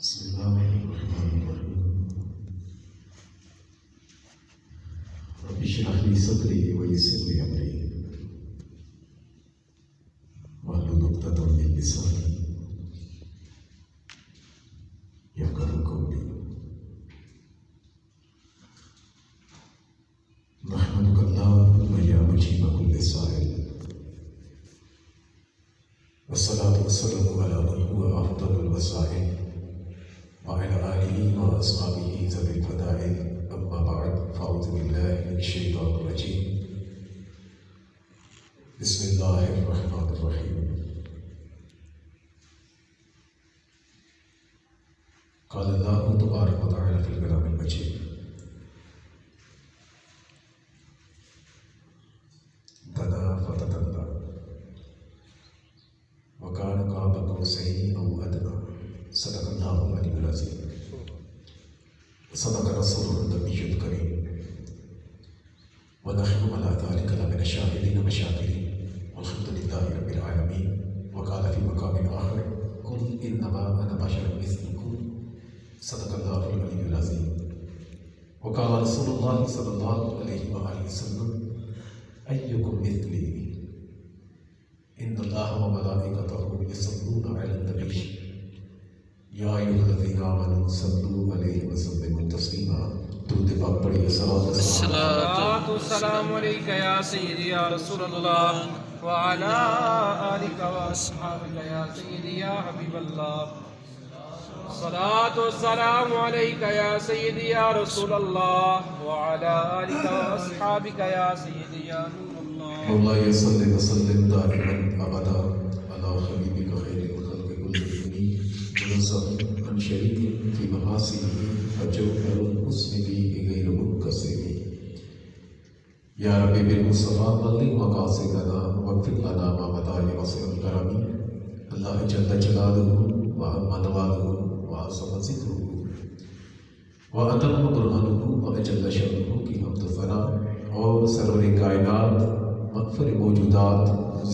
بسم الله الرحمن الرحيم رب اشرح لي صدري ويسر لي أمري واحلل عقدة من لساني يفقهوا قولي نحمدك اللهم يا مجيب كل سائل والصلاة والسلام على من هو أفضل الوسائل وعلى آله وأصحابه ذوي الفضائل أما بعد فأعوذ بالله من الشيطان الرجيم بسم الله الرحمن الرحيم قال الله تبارك وتعالى في الكلام المجيد دنا فتدلى وكان قاب قوسين أو أدنى صدق الله العلي العظيم صدق رسول النبي الكريم ونحن على ذلك لمن الشاهدين والشاكرين والحمد لله رب العالمين وقال في مقام آخر قل إنما أنا بشر مثلكم صدق الله العلي العظيم وقال رسول الله صلى الله عليه وآله وسلم أيكم مثلي إن الله وملائكته يصلون على النبي یا ایھا الذین آمنوا صلوا علیہ وسلموا تسلیما درود پاک پڑھیے الصلاۃ والسلام علیک یا سیدی یا رسول اللہ وعلی آلک واصحابک یا سیدی یا حبیب اللہ الصلاۃ والسلام علیک یا سیدی یا رسول اللہ وعلی آلک واصحابک یا سیدی یا نور اللہ مولاي صل وسلم دائما ابدا علی حبیبک خیر الخلق کلهم منزه عن شريك في محاسنه فجوهر الحسن فيه غير منكسر يا ربي بالمصطفى بلغ مقاصدنا واغفر لنا ما مضى بواسع الكرم الله جل جلاله وعم نواله وعظم ذكره وأتم برهانه وأجل شأنه کی حمد و ثنا اور سرور کائنات مغفر موجودات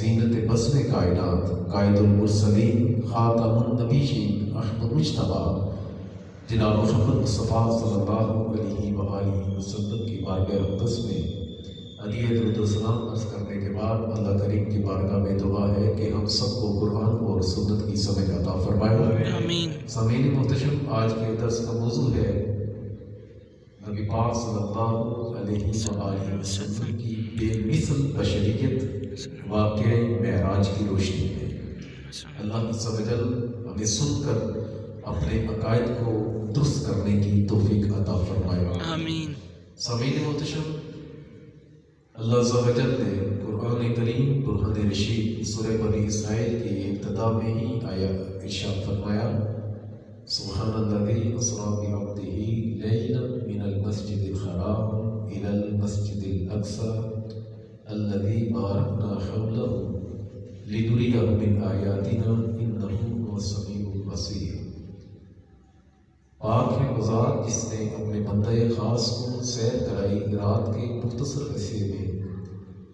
زینت بسم کائنات قائد المرسلین خاتم النبیین احمد مجتبی جناب محمد مصطفیٰ صلی اللہ علیہ وآلہ وسلم کی بارگاہ اقدس میں علی درود و سلام عرض کرنے کے بعد اللہ کریم کی بارگاہ میں دعا ہے کہ ہم سب کو قرآن اور سنت کی سمجھ عطا فرمائے آمین۔ سامعین محتشم، آج کے درس کا موضوع ہے نبی پاک صلی اللہ علیہ وآلہ وسلم کی بے مثل بشریت واقعہ معراج کی روشنی میں اللہ عز و جل ہمیں سن کر اپنے عقائد کو درست کرنے کی توفیق عطا فرمائے آمین۔ سامعین محتشم، اللہ عز و جل نے قرآن کریم برہان رشید سورہ بنی اسرائیل کی ابتدا میں ہی آیا ارشاد فرمایا سبحان الذی اسری بعبدہ لیلا من المسجد الحرام الی المسجد الاقصی الذی بارکنا حولہ لنریہ من آیاتنا انہ هو السمیع البصیر۔ پاک ہے وہ ذات جس نے اپنے بندہ خاص کو سیر کرائی رات کے مختصر عرصے میں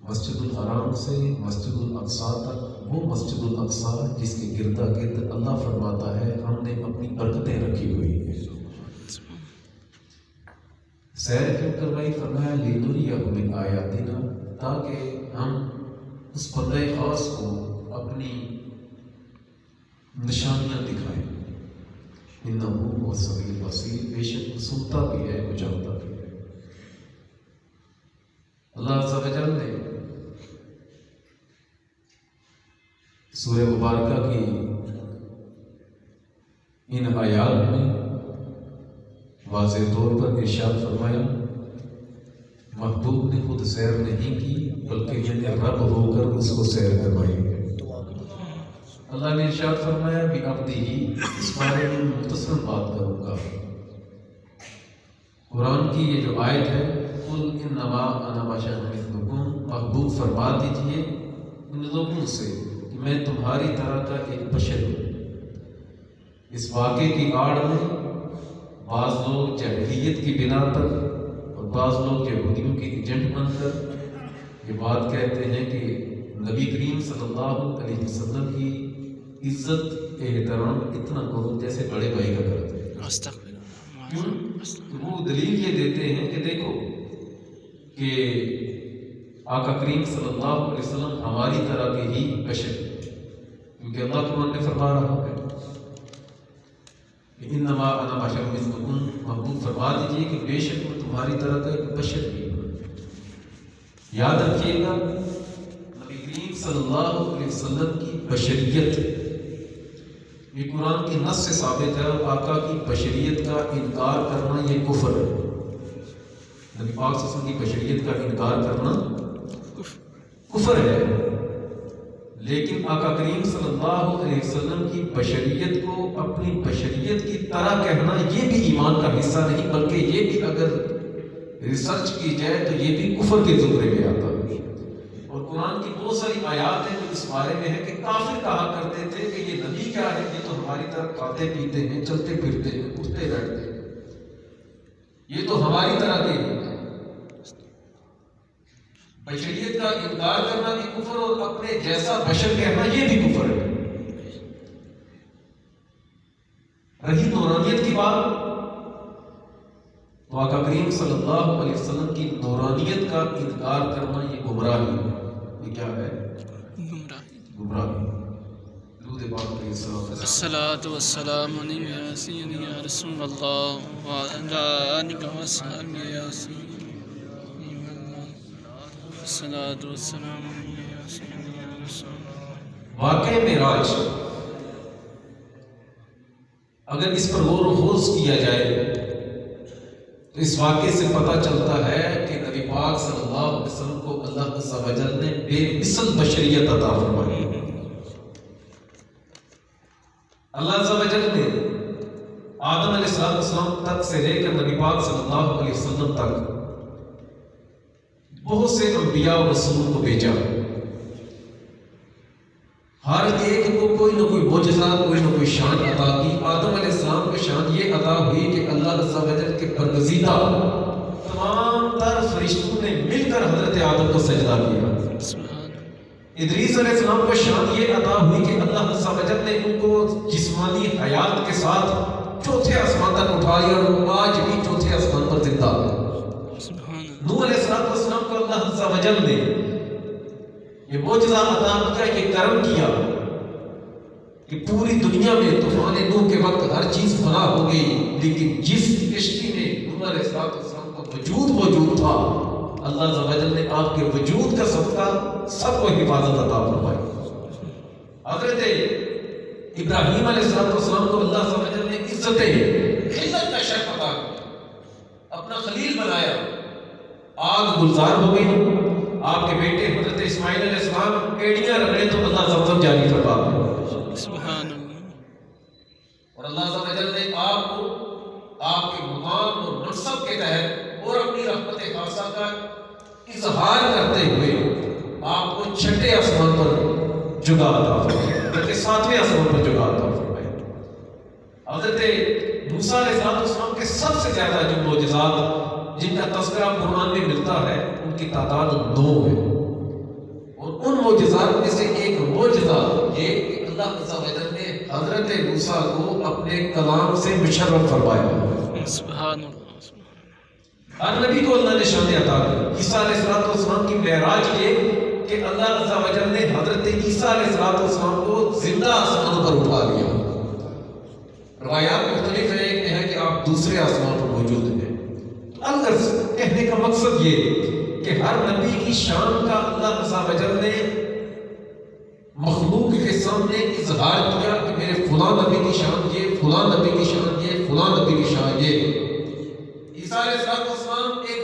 مسجد الحرام سے مسجد الاقصی تک، وہ مسجد الاقصی جس کے گردا گرد اللہ فرماتا ہے ہم نے اپنی برکتیں رکھی ہوئی ہیں۔ سیر کیوں کروائی؟ فرمایا لنریہ من آیاتنا، تاکہ ہم اس بندہ خاص کو اپنی نشانیاں دکھائیں۔ انہ هو السمیع البصیر، بے شک وہ سنتا بھی ہے، وہ جانتا بھی ہے۔ اللہ عز و جل نے سورہ مبارکہ کی ان آیات میں واضح طور پر ارشاد فرمایا محبوب نے خود سیر نہیں کی بلکہ میں نے رب ہو کر اس کو سیر کروائی ہے۔ اللہ نے ارشاد فرمایا بھی عبدی ہی، اس بارے میں مختصر بات کروں گا۔ قرآن کی یہ جو آیت ہے قل انما انا بشر مثلکم، محبوب فرما دیجئے ان لوگوں سے کہ میں تمہاری طرح کا ایک بشر ہوں۔ اس واقعے کی آڑ میں بعض لوگ جاہلیت کی بنا پر اور بعض لوگ یہودیوں کے ایجنٹ بن کر یہ بات کہتے ہیں کہ نبی کریم صلی اللہ علیہ وسلم کی عزت احترام اتنا کرو جیسے بڑے بھائی کا کرتے کیوں؟ وہ دلیل یہ دیتے ہیں کہ دیکھو کہ آقا کریم صلی اللہ علیہ وسلم ہماری طرح کے ہی بشر، کیونکہ اللہ قرآن نے فرما رہا ہے کہ انما انا بشر مثلکم، محبوب فرما دیجیے کہ بے شک میں تمہاری طرح کا ایک بشر ہی ہوں۔ یاد رکھیے گا نبی کریم صلی اللہ علیہ وسلم کی بشریت، یہ قرآن کی نص سے ثابت ہے، اور آقا کی بشریت کا انکار کرنا یہ کفر ہے۔ نبی پاک صلی اللہ علیہ وسلم کی بشریت کا انکار کرنا کفر ہے، لیکن آقا کریم صلی اللہ علیہ وسلم کی بشریت کو اپنی بشریت کی طرح کہنا یہ بھی ایمان کا حصہ نہیں، بلکہ یہ بھی اگر ریسرچ کی جائے تو یہ بھی کفر کے زمرے میں آتا ہے۔ اور قرآن کی بہت ساری آیات ہیں جو اس بارے میں ہے کہ کافر کہا کرتے تھے کہ یہ نبی کیا ہے، یہ تو ہماری طرح کھاتے پیتے ہیں، چلتے پھرتے ہیں، اٹھتے بیٹھتے ہیں، یہ تو ہماری طرح کے ہیں۔ بشریت کا انکار کرنا بھی کفر، اور اپنے جیسا بشر کہنا یہ بھی کفر ہے۔ رہی نورانیت کی بات، تو آقا کریم صلی اللہ علیہ وسلم کی نورانیت کا انکار کرنا یہ گمراہی ہے۔ یہ کیا ہے؟ گمراہی۔ درود پاک علیہ السلام۔ الصلاۃ والسلام علیک یا سیدی یا رسول اللہ وعلی آلک وصحبہ یا سیدی الصلاۃ والسلام علیک یا سیدی یا رسول اللہ۔ واقع معراج، اگر اس پر غور و خوض کیا جائے تو اس واقعے سے پتہ چلتا ہے کہ نبی پاک صلی اللہ علیہ وسلم کو اللہ عز و جل نے بے مثل بشریت عطا فرمائی۔ اللہ عز و جل نے آدم علیہ السلام تک سے لے کر نبی پاک صلی اللہ علیہ وسلم تک بہت سے انبیاء و رسولوں کو بھیجا، ہر ایک کو کوئی نہ کوئی معجزہ، کوئی نہ کوئی شان عطا کی۔ آدم علیہ السلام کو شان یہ عطا ہوئی کہ اللہ عز و جل کے برگزیدہ تمام تر فرشتوں نے مل کر حضرت آدم کو سجدہ کیا۔ ادریس علیہ السلام کو شان یہ عطا ہوئی کہ اللہ عز و جل نے ان کو جسمانی حیات کے ساتھ چوتھے آسمان تک اٹھایا، اور وہ آج بھی چوتھے آسمان پر زندہ ہے۔ نوح علیہ السلام کو اللہ عز و جل نے یہ معجزہ عطا کیا، یہ کرم کیا کہ پوری دنیا میں طوفان نوح کے وقت ہر چیز فنا ہو گئی، لیکن جس کشتی میں نوح علیہ السلام کا وجود موجود تھا، اللہ عز و جل نے آپ کے وجود کا صدقہ سب کو حفاظت عطا فرمائی۔ حضرت ابراہیم علیہ السلام کو اللہ عز و جل نے عزت خلت کا شرف عطا کیا، اپنا خلیل بنایا، آگ گلزار ہو گئی۔ آپ کے بیٹے حضرت اسماعیل علیہ السلام ایڑیاں رگڑے تو اللہ زمزم جاری فرما دیا، سبحان اللہ۔ اور اللہ عز و جل نے آپ کو آپ کے مقام اور منصب کے تحت اور اپنی رحمت خاصہ کا اظہار کرتے ہوئے آپ کو چھٹے آسمان پر جگہ عطا فرمایا، بلکہ ساتویں آسمان پر جگہ عطا فرمایا۔ حضرت موسیٰ علیہ السلام کے سب سے زیادہ جو معجزات جن کا تذکرہ قرآن میں ملتا ہے ان کی تعداد 9 ہے، اور ان معجزات میں سے ایک معجزہ یہ کہ اللہ عز و جل نے حضرت موسیٰ کو اپنے کلام سے مشرف فرمایا۔ سبحان اللہ۔ ہر نبی کو اللہ نے شان عطا کی۔ عیسیٰ علیہ السلام کی معراج یہ کہ اللہ عز و جل نے حضرت عیسیٰ علیہ السلام کو زندہ آسمان پر اٹھا لیا۔ روایات مختلف ہیں، ایک ہے کہ آپ دوسرے آسمان پر موجود ہیں۔ الغرض کہنے کا مقصد یہ کہ ہر نبی کی شان کا اللہ عز و جل نے مخلوق کے سامنے اظہار کیا کہ میرے فلاں نبی کی شان یہ، فلاں نبی کی شان یہ، فلاں نبی کی شان یہ۔ عیسیٰ علیہ السلام ایک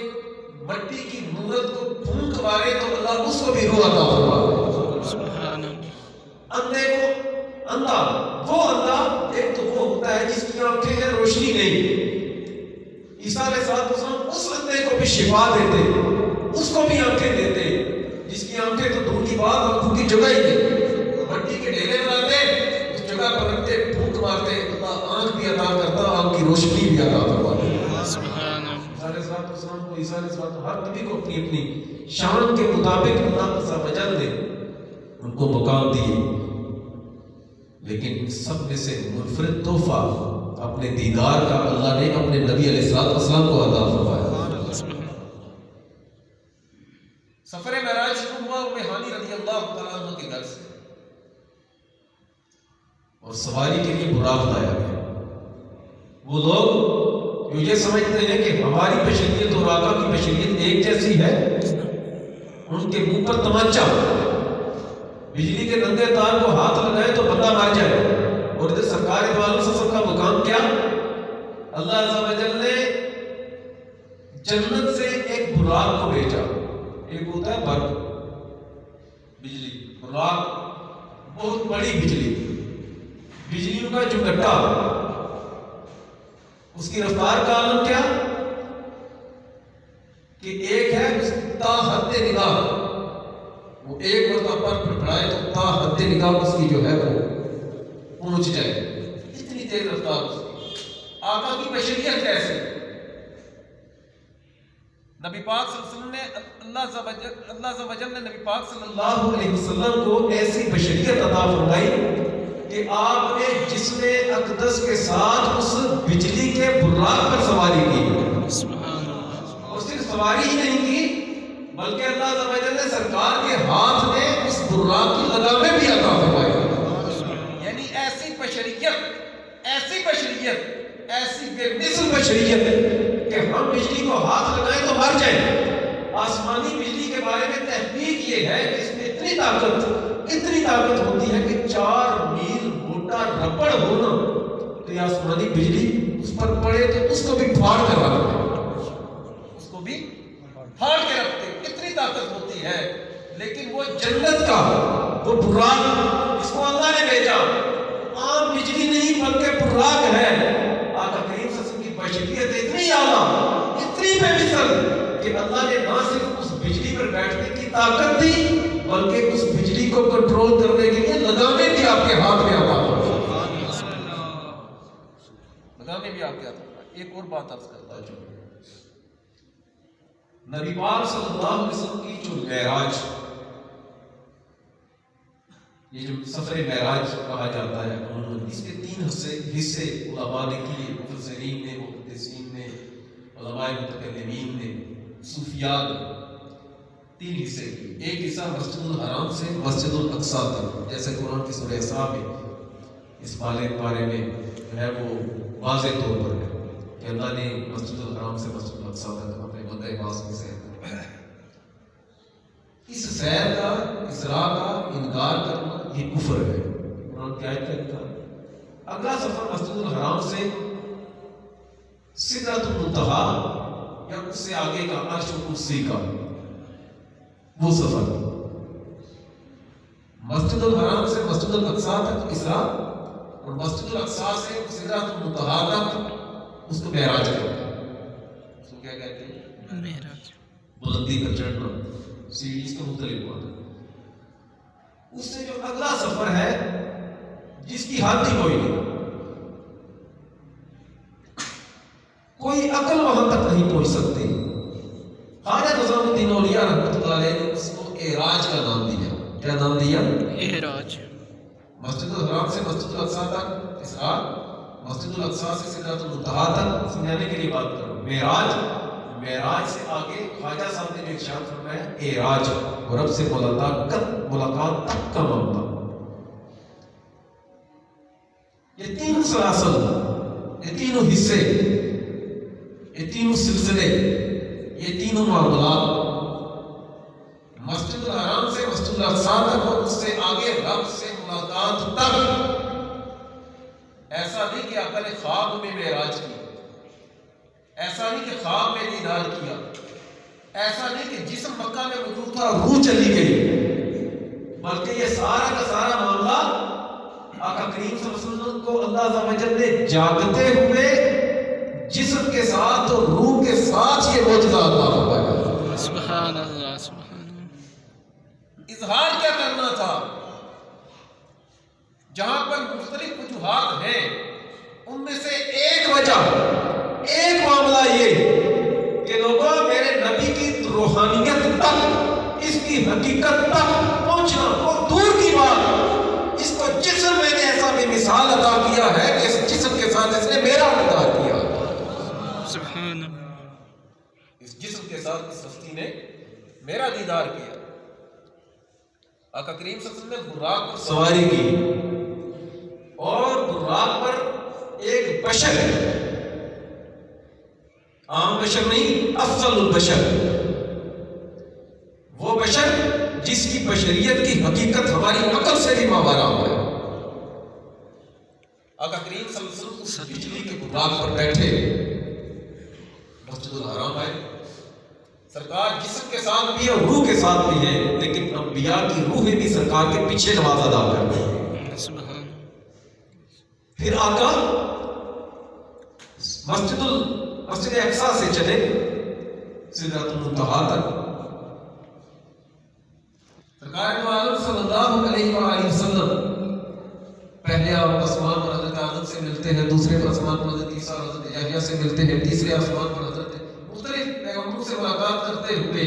مٹی کی مورت کو پھونک مارے تو اللہ اس کو بھی روح عطا فرماتا۔ سبحان اللہ۔ اندھے کو اندھا، وہ اندھا ایک تو وہ ہوتا ہے جس کی آنکھیں ہیں روشنی نہیں، عیسیٰ علیہ السلام اس اندھے کو بھی شفا دیتے، اس کو بھی آنکھیں دیتے، جس کی آنکھیں تو دور کی بات آنکھوں کی جگہ ہی نہیں، مٹی کے ڈھیلے بناتے، اس جگہ پر رکھتے، پھونک مارتے، اللہ آنکھ بھی عطا کرتا، آنکھ کی روشنی بھی عطا کرتا۔ سبحان اللہ۔ عیسیٰ علیہ السلام کو، عیسیٰ علیہ السلام ہر نبی کو اپنی اپنی شان کے مطابق اللہ عز و جل نے ان کو مقام دیے، لیکن سب میں سے منفرد تحفہ اپنے دیدار کا اللہ نے اپنے نبی علیہ السلام کو عطا فرمایا۔ سفر معراج شروع ہوا ام ہانی رضی اللہ تعالیٰ عنہ کے گھر سے، اور سواری کے لیے براق لایا گیا۔ وہ لوگ جو یہ سمجھتے ہیں کہ ہماری بشریت اور آقا کی بشریت ایک جیسی ہے، ان کے منہ پر تمانچہ، بجلی کے ننگے تار کو ہاتھ لگائے تو بندہ مر جائے، اور ادھر سرکار دو عالم صلی اللہ علیہ وسلم کا مقام کیا؟ اللہ عز و جل نے جنت سے ایک براق کو بھیجا۔ ایک ہوتا ہے برق، بجلی، براق بہت بڑی بجلی، بجلیوں کا جو گٹا، اس کی رفتار کا عالم کیا کہ ایک ہے تا حد نگاہ، وہ ایک مرتبہ پر پھڑپڑائے تو تا حد نگاہ اس کی جو ہے وہ پہنچ جائے، اتنی تیز رفتار اس کی۔ آقا کی بشریت کیسے؟ نبی پاک صلی اللہ علیہ وسلم نے اللہ عز و جل نے نبی پاک صلی اللہ علیہ وسلم کو ایسی بشریت عطا فرمائی کہ آپ نے جسم اقدس کے ساتھ اس بجلی کے براق پر سواری کی، اور صرف سواری ہی نہیں کی بلکہ اللہ عز و جل نے سرکار کے ہاتھ میں اس براق کی لگامیں بھی عطا فرمائی۔ یعنی ایسی بشریت، ایسی بشریت، ایسی بے مثل بشریت کہ ہم بجلی کو ہاتھ لگائیں تو مر جائیں۔ آسمانی بجلی کے بارے میں تحقیق یہ ہے کہ اس میں اتنی طاقت ہوتی ہے کہ 4 میل موٹا ربڑ ہونا تو یہ آسمانی بجلی اس پر پڑے تو اس کو بھی پھاڑ کر رکھتے، اس کو بھی پھاڑ کے رکھتے، اتنی طاقت ہوتی ہے۔ لیکن وہ جنت کا وہ براق اس کو اللہ نے بھیجا، عام بجلی نہیں بلکہ براق ہے۔ آقا کریم صلی اللہ علیہ وسلم کی بشریت اتنی اعلیٰ، اتنی بے مثل کہ اللہ نے نہ صرف اس بجلی پر بیٹھنے کی طاقت دی بلکہ اس بجلی کو کنٹرول کرنے کے لیے لگامیں بھی آپ کے ہاتھ میں عطا فرمائی، لگامیں بھی آپ کے ہاتھ میں۔ ایک اور بات عرض کرتا ہوں، نبی پاک صلی اللہ علیہ وسلم کی جو معراج، یہ جو سفر معراج کہا جاتا ہے، اس کے 3 حصے علماء نے کیے، مفسرین نے، محدثین نے، علماء متکلمین نے، صوفیاء نے 3 حصے کیے۔ ایک حصہ مسجد الحرام سے مسجد الاقصیٰ تک، جیسے قرآن کی سورہ اسراء میں اس بارے میں جو ہے وہ واضح طور پر ہے کہ اللہ نے مسجد الحرام سے مسجد الاقصیٰ تک اپنے بندہ باز کی سیر کی۔ اس سیر کا، اسراء کا انکار کرنا یہ کفر ہے، قرآن کی آیت کا انکار۔ اگلا سفر مسجد الحرام سے سدرۃ المنتہی یا اس سے آگے کا عرش و کرسی کا وہ سفر، مسجد الحرام سے مسجد الاقصیٰ تک اسراء، اور مسجد الاقصیٰ سے سدرۃ المنتہی تک اس کو معراج کہتے ہیں۔ اس کو کیا کہتے ہیں؟ معراج، بلندی پر چڑھنا، سیڑھی کا مختلف معنی۔ اس سے جو اگلا سفر ہے جس کی حد ہی کوئی نہیں، کوئی عقل وہاں تک نہیں پہنچ سکتی۔ خواجہ نظام الدین اولیاء رحمۃ اللہ علیہ نے اس کو اعراج کا نام دیا۔ کیا نام دیا؟ اعراج۔ مسجد الحرام سے مسجد الاقصیٰ تک اسراء، مسجد الاقصیٰ سے سدرۃ المنتہی تک، سمجھانے کے لیے بات کروں، معراج سے آگے خواجہ صاحب نے جو ارشاد فرمایا اعراج، اور رب سے ملاقات تک کا معاملہ۔ یہ 3 سلاسل، یہ 3 حصے، یہ 3 سلسلے، یہ 3 معاملات، مسجد الحرام سے مسجد الاقصیٰ تک اور اس سے آگے رب سے ملاقات تک۔ ایسا نہیں کہ آقا نے خواب میں معراج کی، ایسا نہیں کہ خواب میں دیدار کیا، ایسا نہیں کہ جسم مکہ میں موجود تھا روح چلی گئی، بلکہ یہ سارا کا سارا معاملہ آقا کریم صلی اللہ علیہ وسلم کو اللہ عز و جل نے جاگتے ہوئے جسم کے ساتھ اور روح کے ساتھ یہ معجزہ عطا فرمایا۔ سبحان اللہ، سبحان اللہ۔ اظہار کیا کرنا تھا؟ جہاں پر مختلف وجوہات ہیں، ان میں سے ایک وجہ، ایک معاملہ یہ کہ لوگوں میرے نبی کی روحانیت تک، اس کی حقیقت تک پہنچنا وہ دور کی بات، اس کو جسم میں نے ایسا بھی مثال عطا کیا ہے کہ اس جسم کے ساتھ اس نے میرا دیدار کیا. سبحان اللہ. اس جسم کے ساتھ اس ہستی نے میرا دیدار کیا. آقا کریم صلی اللہ علیہ وسلم نے براق پر سواری کی اور براق پر ایک بشر ہے، عام بشر نہیں، افضل البشر، وہ بشر جس کی بشریت کی حقیقت ہماری عقل سے بھی ماورا ہوا ہے. آقا کریم صلی اللہ علیہ وسلم اس بجلی کے براق پر بیٹھے مسجد الحرام آئے. سرکار جسم کے ساتھ بھی ہے، روح کے ساتھ بھی ہے، لیکن انبیاء کی روحیں بھی سرکار کے پیچھے نماز ادا کرتے ہیں. پھر آقا مسجد اقصی سے چلے سدرۃ المنتہا تک. سرکار دو عالم صلی اللہ علیہ وآلہ وسلم پہلے آسمان پر حضرت آدم سے ملتے ہیں، دوسرے آسمان پر حضرت عیسیٰ اور حضرت یحییٰ سے ملتے ہیں، تیسرے آسمان پر حضرت مختلف پیغمبروں سے ملاقات کرتے ہوئے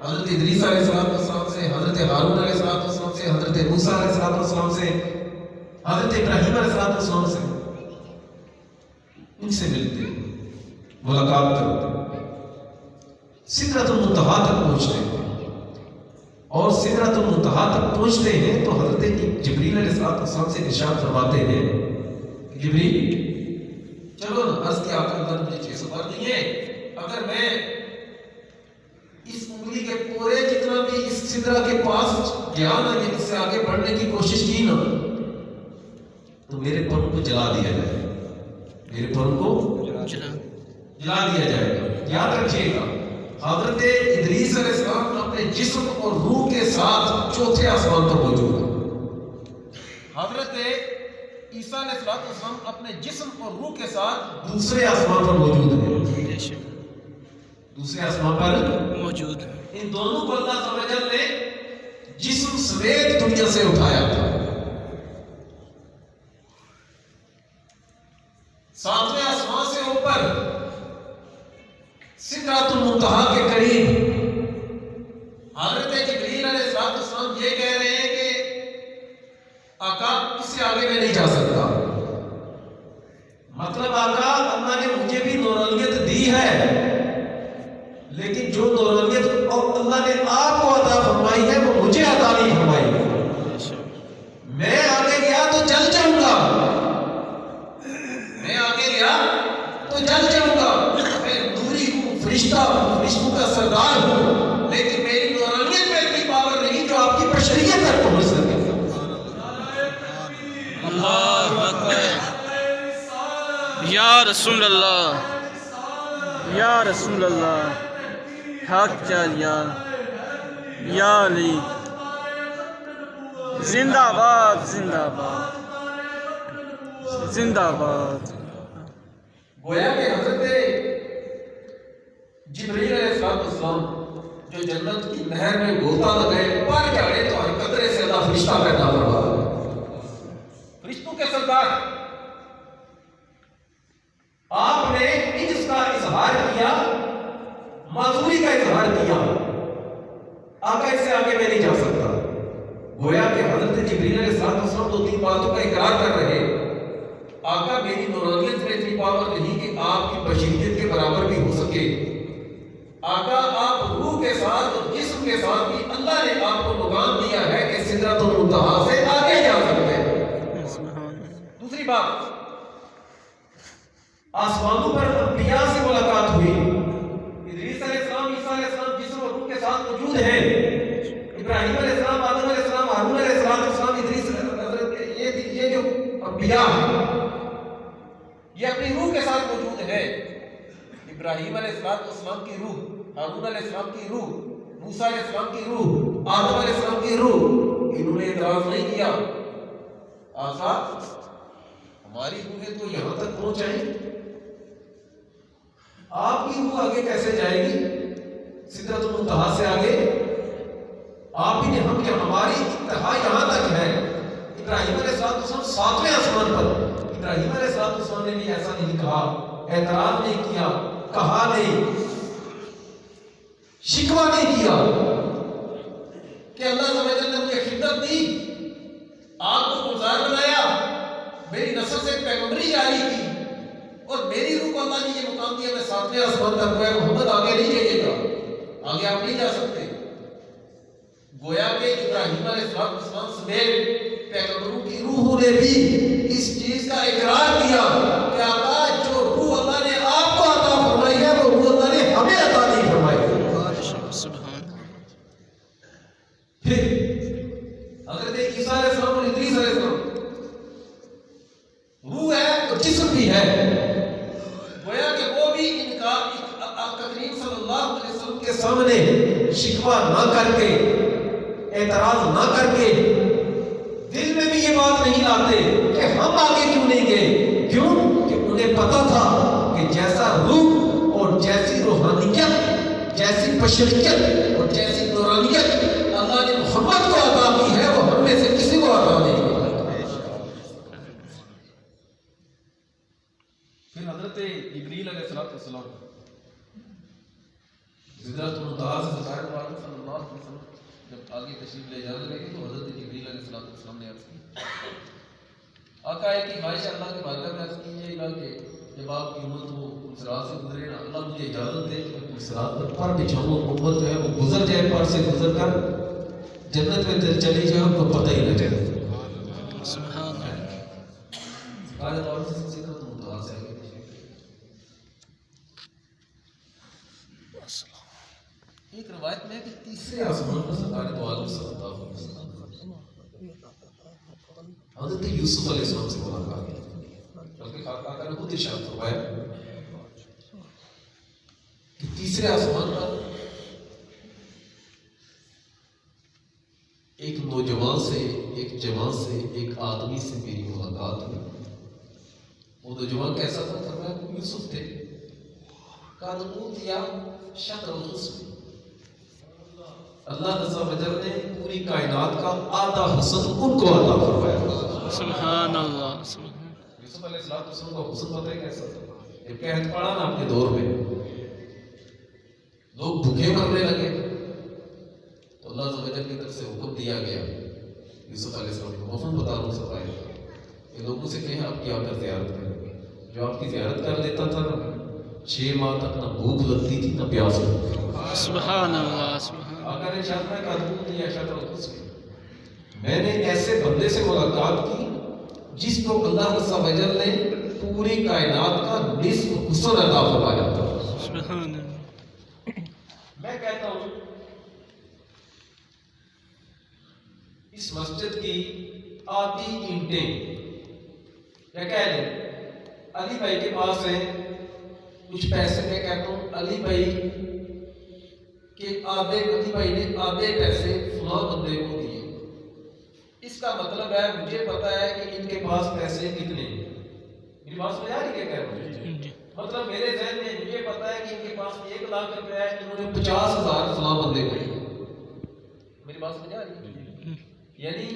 حضرت ادریس علیہ السلام سے، حضرت ہارون علیہ السلام سے، حضرت موسیٰ علیہ السلام سے، حضرت ابراہیم علیہ السلام سے، ان سے ملتے ملاقات کرتے سدرۃ المنتہا تک پہنچتے ہیں. اور سدرۃ المنتہا تک پہنچتے ہیں تو حضرت جبریل علیہ السلام سے ارشاد فرماتے ہیں، جبریل چلو نا، عرض کیا آقا اللہ مجھے 600 بار نہیں ہے، اگر میں اس انگلی کے پورے جتنا بھی اس سدرہ کے پاس گیا نا، یا اس سے آگے بڑھنے کی کوشش کی نا، تو میرے پر کو جلا دیا جائے گا، میرے پر کو جلا دیا جائے گا. یاد رکھیے گا، حضرت ادریس علیہ السلام اپنے جسم اور روح کے ساتھ چوتھے آسمان پر موجود ہے. حضرت عیسیٰ علیہ السلام اپنے جسم اور روح کے ساتھ دوسرے آسمان پر موجود ہیں، دوسرے آسمان پر موجود ہیں. ان دونوں کو اللہ عز و جل نے جسم سمیت دنیا سے اٹھایا تھا. ساتویں آسمان سے اوپر سدرۃ المنتہا کے قریب حضرت جبریل علیہ السلام یہ کہہ رہے ہیں کہ آقا اس سے آگے میں نہیں جا سکتا. مطلب آقا اللہ نے مجھے بھی نورانیت دی ہے، لیکن جو نورانیت اور اللہ نے آپ کو عطا فرمائی ہے وہ مجھے عطا نہیں فرمائی. میں آگے گیا تو جل جاؤں گا، میں آگے گیا تو جل جاؤں گا. میں نوری ہوں، فرشتوں کا سردار ہوں، لیکن میری نورانیت میں اتنی پاور نہیں جو آپ کی بشریت تک پہنچ سکے. اللہ اکبر. یا رسول اللہ، یا رسول اللہ، حق چالیا، یا علی، زندہ باد، زندہ باد، زندہ باد. گویا کہ حضرت جبریل علیہ السلام جو جنت کی نہر میں غوطہ لگائے پر چڑھے تو ہر قطرے سے اللہ فرشتہ پیدا فرما رہا ہے. فرشتوں کے سردار آپ نے عجز کا اظہار کیا، معذوری کا اظہار کیا، آقا اس سے آگے میں نہیں جا سکتا. گویا کہ حضرت جبریل علیہ السلام دو تین باتوں کا اقرار کر رہے ہیں. آقا میری نورانیت میں اتنی پاور نہیں کہ آپ کی بشریت کے برابر بھی ہو سکے. آقا آپ روح کے ساتھ اور جسم کے ساتھ بھی اللہ نے آپ کو مقام دیا ہے کہ سدرۃ المنتہا سے آگے جا سکتے ہیں. دوسری بات، آسمانوں پر انبیاء سے ملاقات ہوئی. ادریس علیہ السلام، عیسیٰ علیہ السلام جسم اور روح کے ساتھ موجود ہیں. ابراہیم علیہ السلام، آدم علیہ السلام، ہارون علیہ السلام، ادریس یہ جو انبیاء ہیں یہ اپنی روح کے ساتھ موجود ہے. ابراہیم علیہ السلام کی روح، ہارون علیہ السلام کی روح، موسیٰ علیہ السلام کی روح، آدم علیہ السلام کی روح، انہوں نے اعتراض نہیں کیا. آقا ہماری روحیں تو یہاں تک پہنچائیں، آپ کی روح آگے کیسے جائے گی سدرۃ المنتہا سے آگے؟ آپ ہی نے ہم کہ ہماری انتہا یہاں تک ہے. ابراہیم علیہ السلام ساتویں آسمان پر، ابراہیم علیہ السلام نے بھی ایسا نہیں کہا، اعتراض نہیں کیا، کہا نہیں، شکوہ نہیں کیا کہ اللہ سبحانہ نے مجھے خدمت دی، آپ کو گلزار بنایا، میری نسل سے پیغمبری جاری کی، کی ہمیں ساتویں آسمان تک ہے، محمد آگے نہیں جائیے گا، آگے آپ نہیں جا سکتے. گویا کہ ابراہیم علیہ السلام سمیت پیغمبروں کی روحوں نے بھی اس چیز کا اقرار کیا کہ آقا جو روح اللہ نے آپ کو عطا فرمائی ہے وہ روح اللہ نے ہمیں عطا نہیں فرمائی. پھر حضرت عیسیٰ علیہ السلام اور ادریس علیہ السلام روح ہے اور جسم بھی ہے. گویا کہ وہ بھی انکار کریم صلی اللہ علیہ وسلم کے سامنے شکوہ نہ کر کے، اعتراض نہ کر کے، دل میں بھی یہ بات نہیں لاتے کہ ہم آگے کیوں نہیں گئے. کیوں کہ انہیں پتا تھا کہ جیسا روح اور جیسی روحانیت، جیسی بشریت اور جیسی نورانیت اللہ نے محمد کو عطا کی ہے وہ ہم میں سے کسی کو عطا نہیں کی. پھر حضرت جبریل علیہ السلام سدرۃ المنتہا سے سرکار عالم صلی اللہ علیہ وسلم جب آگے تشریف لے جانے لگے تو حضرت جبریل علیہ السلام نے عرض کی، آقا ہے کہ خواہش اللہ کی بارگاہ میں عرض کیجیے گا کہ جب آپ کی امت وہ صراط سے گزرے نا، اللہ مجھے اجازت دے کہ میں صراط پر بچھاؤں، امت جو ہے وہ گزر جائے، پر سے گزر کر جنت میں چلی جائے اور پتہ ہی نہ چلے. سبحان اللہ. سرکار عالم سے سدرۃ المنتہا سے آگے ایک روایت میں ہے کہ تیسرے آسمان پر سرکار دو عالم صلی اللہ علیہ وسلم حضرت یوسف علیہ السلام سے ملاقات کی، بلکہ آقا نے خود ارشاد فرمایا کہ تیسرے آسمان پر ایک نوجوان سے، ایک جوان سے، ایک آدمی سے میری ملاقات ہوئی. وہ نوجوان کیسا تھا؟ فرمایا کہ یوسف تھے. کان اوتیا شطر الحسن، اللہ عز و جل نے پوری کائنات کا آدھا حسن ان کو عطا فرمایا. سبحان اللہ. یوسف علیہ السلام کا حسن پتہ ہے کیسا تھا؟ جب قحط پڑا نا آپ کے دور میں، لوگ بھوکے مرنے لگے تو اللہ عز و جل کی طرف سے حکم دیا گیا یوسف علیہ السلام کو، مفہوم بتا رہا ہوں سب آئے کہ لوگوں سے کہیں آپ کی آ کر زیارت کریں. جو آپ کی زیارت کر لیتا تھا نا، 6 ماہ تک نہ بھوک لگتی تھی نہ پیاس لگتی تھی. سبحان اللہ. سبحان آقا نے ارشاد فرمایا کہ ادعو یا شطر الحسن، میں نے ایسے بندے سے ملاقات کی جس کو اللہ عز و جل نے پوری کائنات کا نصف حسن عطا فرمایا تھا. سبحان اللہ. میں کہتا ہوں اس مسجد کی آدھی اینٹیں یا کہہ لیں علی بھائی کے پاس ہیں کچھ پیسے. میں کہتا ہوں علی بھائی کہ علی بھائی نے آدھے پیسے فلاں بندے کو دیے. اس کا مطلب ہے مجھے پتا ہے کہ ان کے پاس پیسے کتنے ہیں. میری بات سمجھ آ رہی ہے؟ کیا کہہ رہا ہوں؟ مطلب میرے ذہن میں مجھے پتا ہے کہ ان کے پاس 1 لاکھ روپے ہے، انہوں نے 50,000 فلاں بندے کو دیے. میری بات سمجھ آ رہی ہے؟ یعنی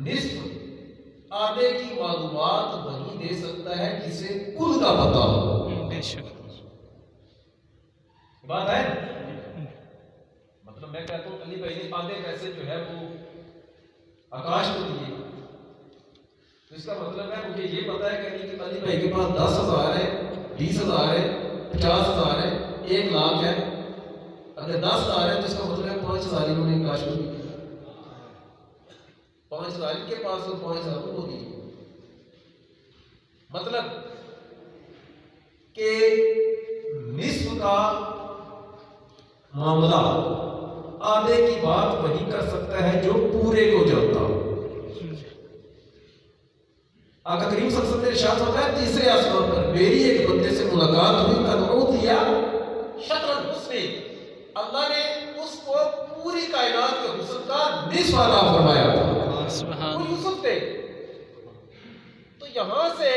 نصف آدھے کی معلومات وہی دے سکتا ہے جسے کل کا پتہ ہو. بے شک بات ہے. مطلب میں کہتا ہوں علی بھائی نے آدھے پیسے جو ہے وہ آکاش کو دیے، تو اس کا مطلب ہے مجھے یہ پتا ہے کہ علی بھائی کے پاس 10,000 ہے، 20,000 ہے، 50,000 ہے، 1 لاکھ ہے. اگر 10,000 ہے تو اس کا مطلب ہے 5,000 انہوں نے آکاش کو دیے. 5,000 ان کے پاس اور 5,000 ان کو دیے. مطلب کہ نصف کا معاملہ آدھے کی بات وہی کر سکتا ہے جو پورے کو جانتا ہو. آقا کریم صلی اللہ علیہ وسلم نے ارشاد فرمایا تیسرے آسمان پر میری ایک بندے سے ملاقات ہوئی، قد اوتیا شطر الحسن، اللہ نے اس کو پوری کائنات کے حسن کا نصف عطا فرمایا تھا. وہ یوسف تھے. تو یہاں سے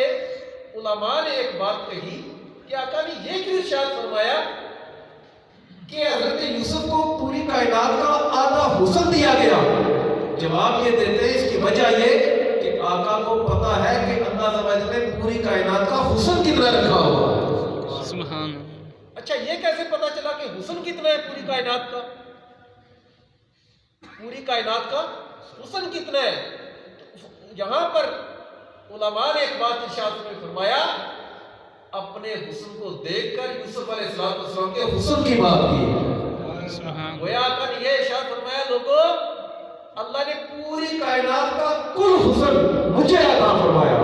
علماء نے ایک بات کہی کہ آقا نے یہ کیوں ارشاد فرمایا کہ حضرت یوسف کو پوری کائنات کا آدھا حسن دیا گیا؟ جواب یہ دیتے ہیں اس کی وجہ یہ کہ آقا کو پتا ہے کہ اللہ تعالیٰ نے پوری کائنات کا حسن کتنا رکھا ہوا ہے. سبحان. اچھا یہ کیسے پتا چلا کہ حسن کتنا ہے پوری کائنات کا؟ پوری کائنات کا حسن کتنا ہے؟ یہاں پر علماء نے ایک بات ارشاد میں فرمایا، اپنے اپنے حسن کو دیکھ کر یوسف علیہ السلام کے حسن کی بات کی. سبحان گویا آقا نے یہ ارشاد فرمایا لوگوں اللہ نے پوری کائنات کا کل حسن مجھے عطا فرمایا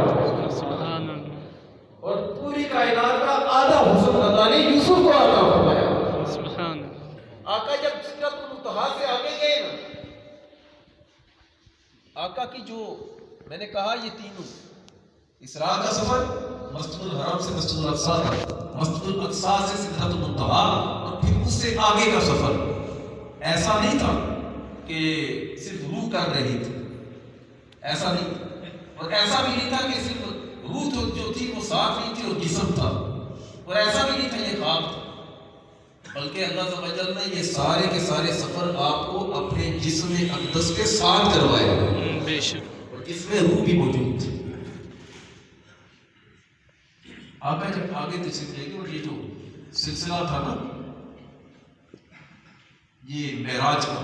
سبحان اور پوری کائنات کا آدھا حسن اللہ نے یوسف کو عطا فرمایا. سبحان آقا جب سدرۃ المنتہا سے آگے گئے نا، آقا کی جو میں نے کہا یہ تینوں اسراء کا سفر، مسجد الحرام سے مسجد الاقصیٰ تک، مسجد الاقصیٰ سے سدرۃ المنتہا، اور پھر اس سے آگے کا سفر ایسا نہیں تھا کہ صرف روح کر رہی تھی، ایسا نہیں تھا. اور ایسا بھی نہیں تھا کہ صرف روح جو تھی وہ ساتھ نہیں تھی اور جسم تھا، اور ایسا بھی نہیں تھا یہ خواب تھا، بلکہ اللہ عز و جل نے یہ سارے کے سارے سفر آپ کو اپنے جسم اقدس کے ساتھ کروائے، بے شک. اور جس میں روح بھی موجود تھی. آقا جب آگے تشریف لے گئے اور یہ جو سلسلہ تھا نا یہ معراج کا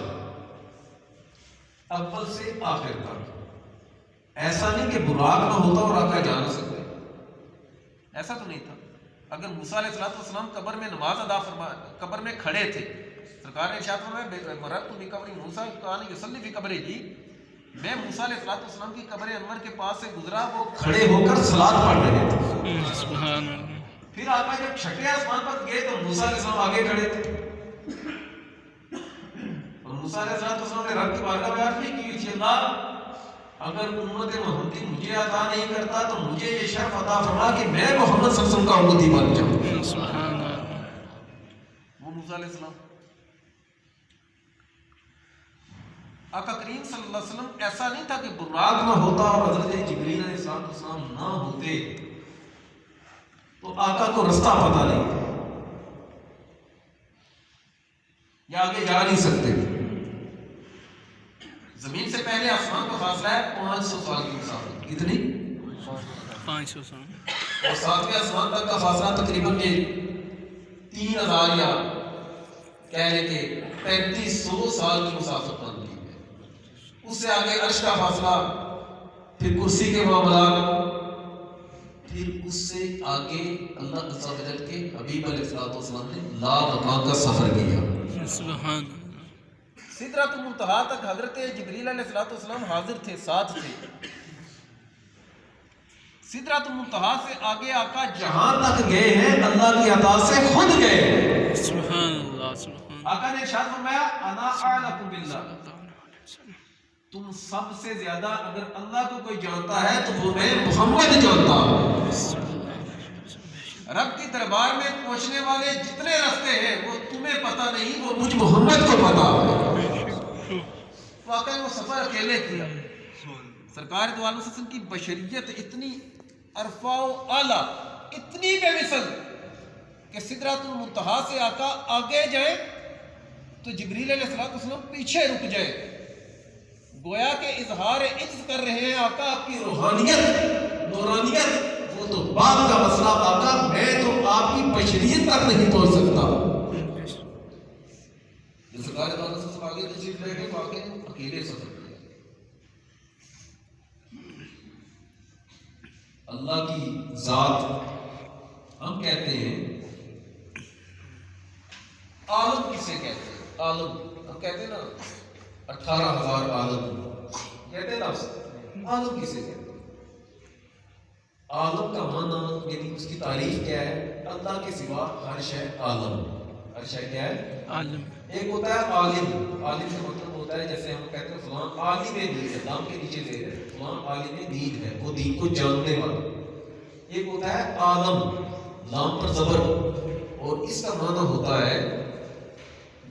اول سے آخر تک، ایسا نہیں کہ براق نہ ہوتا اور آقا جا نہ سکتے، ایسا تو نہیں تھا. اگر موسیٰ علیہ السلام قبر میں نماز ادا قبر میں کھڑے تھے، سرکار نے ارشاد فرمایا مررت بقبر موسیٰ کان یصلی فی قبرہ، میں موسیٰ علیہ السلام کی قبر انور کے پاس سے گزرا، وہ کھڑے ہو کر صلاۃ پڑھ رہے تھے. سبحان اللہ. پھر آقا جب چھٹے آسمان پر گئے تو موسیٰ علیہ السلام آگے کھڑے تھے، اور موسیٰ علیہ السلام نے رب کی بارگاہ میں عرض کی کہ اللہ اگر امت محمدی مجھے عطا نہیں کرتا تو مجھے یہ شرف عطا فرما کہ میں محمد صلی اللہ علیہ وسلم کا امتی بن جاؤں. سبحان اللہ. وہ موسیٰ علیہ السلام آقا کریم صلی اللہ علیہ وسلم ایسا نہیں تھا کہ براق نہ ہوتا اور حضرت جبریل علیہ السلام نہ ہوتے تو آقا کو رستہ پتہ نہیں تھا یا آگے جا نہیں سکتے. زمین سے پہلے آسمان کا فاصلہ ہے 500 سال کی مسافت، کتنی؟ 500 سال. اور ساتویں آسمان تک کا فاصلہ تقریباً یہ 3000 یا کہہ لیں کہ 3500 سال کی مسافت بنتی ہے. اس سے آگے عرش کا فاصلہ، پھر کرسی کے معاملات، پھر اس سے آگے اللہ عز و جل کے حبیب علیہ السلام نے لا مکان کا سفر کیا. سبحان اللہ. سدرۃ المنتہا تک حضرت جبریل علیہ السلام حاضر تھے، ساتھ تھے. سدرۃ المنتہا سے آگے آقا جہاں تک گئے ہیں اللہ کی عطا سے خود گئے. سبحان اللہ. سبحان آقا نے ارشاد فرمایا انا اعلم باللہ، تم سب سے زیادہ اگر اللہ کو کوئی جانتا ہے تو وہ میں محمد جانتا ہوں. رب کی دربار میں پہنچنے والے جتنے راستے ہیں وہ تمہیں پتہ نہیں، وہ مجھ محمد کو پتہ ہے. واقعی وہ سفر اکیلے کیا. سرکار دو عالم وسلم کی بشریت اتنی ارفع و اعلیٰ، اتنی بے مثل کہ سدرۃ المنتہا سے آقا آگے جائے تو جبریل علیہ السلام پیچھے رک جائے. گویا کہ اظہار عجز کر رہے ہیں آقا آپ کی روحانیت، نورانیت، وہ تو باپ کا مسئلہ آقا، میں تو آپ کی بشریت تک نہیں پہنچ سکتا. جو سرکار دو عالم وسلم آگے تشریف لے گئے واقعی اکیلے سفر کیا. اللہ کی ذات ہم کہتے ہیں عالم کسے کہتے ہیں؟ عالم ہم کہتے ہیں نا 18,000 عالم کہتے ہیں لفظ، عالم کسے کہتے ہیں؟ عالم کا معنی یعنی اس کی تعریف کیا ہے؟ اللہ کے سوا ہر شے عالم. ہر شے کیا ہے؟ عالم. ایک ہوتا ہے عالم، عالم کا مطلب ہوتا ہے جیسے ہم کہتے ہیں فلاں عالم دین ہے، نام کے نیچے دے ہے، فلاں عالم دین ہے، وہ دین کو جاننے والا. ایک ہوتا ہے عالم، نام پر زبر، اور اس کا معنی ہوتا ہے